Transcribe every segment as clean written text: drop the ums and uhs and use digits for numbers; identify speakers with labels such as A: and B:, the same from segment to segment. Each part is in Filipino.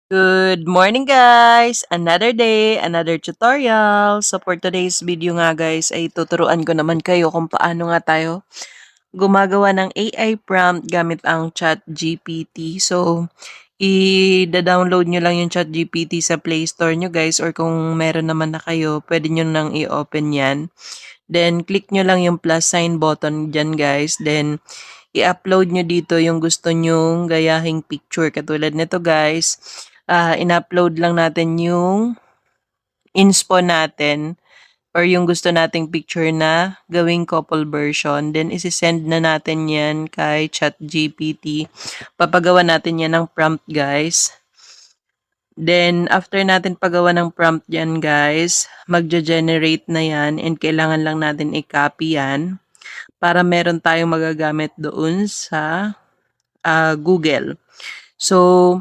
A: Good morning guys! Another day, another tutorial. So for today's video nga guys ay tuturuan ko naman kayo kung paano nga tayo gumagawa ng AI prompt gamit ang ChatGPT. So i-download nyo lang yung ChatGPT sa Play Store nyo guys, or kung meron naman na kayo, pwede nyo nang i-open yan. Then click nyo lang yung plus sign button dyan guys. Then i-upload nyo dito yung gusto nyong gayahing picture. Katulad nito guys, in-upload lang natin yung inspo natin or yung gusto nating picture na gawing couple version. Then isi-send na natin yan kay ChatGPT. Papagawa natin yan ng prompt guys. Then, after natin pagawa ng prompt yan guys, magja-generate na yan and kailangan lang natin i-copy yan para meron tayong magagamit doon sa Google. So,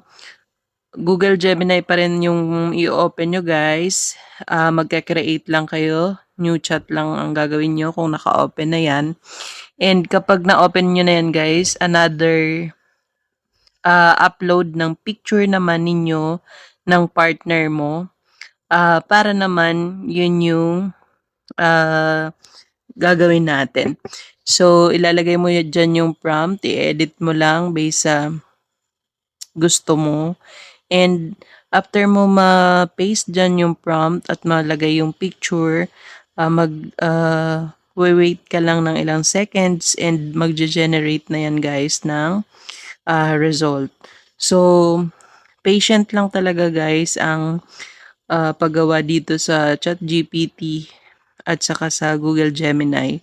A: Google Gemini pa rin yung i-open nyo guys. Magka-create lang kayo. New chat lang ang gagawin nyo kung naka-open na yan. And kapag na-open nyo na yan guys, another upload ng picture naman ninyo ng partner mo. Para naman yun yung gagawin natin. So, ilalagay mo dyan yung prompt, i-edit mo lang based sa gusto mo. And after mo ma-paste dyan yung prompt at malagay yung picture, wait ka lang ng ilang seconds and magge-generate na yan guys ng result. So, patient lang talaga guys ang paggawa dito sa ChatGPT at saka sa Google Gemini.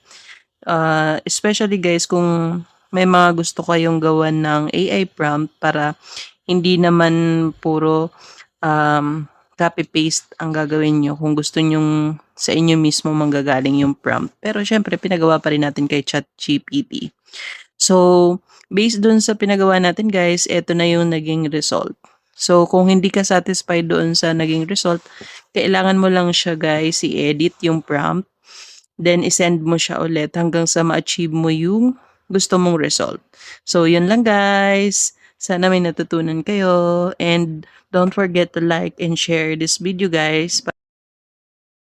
A: Especially guys kung may mga gusto kayong gawan ng AI prompt para hindi naman puro copy-paste ang gagawin nyo kung gusto nyong sa inyo mismo manggagaling yung prompt. Pero syempre, pinagawa pa rin natin kay ChatGPT. So, based dun sa pinagawa natin guys, eto na yung naging result. So, kung hindi ka satisfied doon sa naging result, kailangan mo lang siya guys i-edit yung prompt. Then, isend mo siya ulit hanggang sa ma-achieve mo yung gusto mong result. So, yun lang guys. Sana may natutunan kayo. And don't forget to like and share this video guys.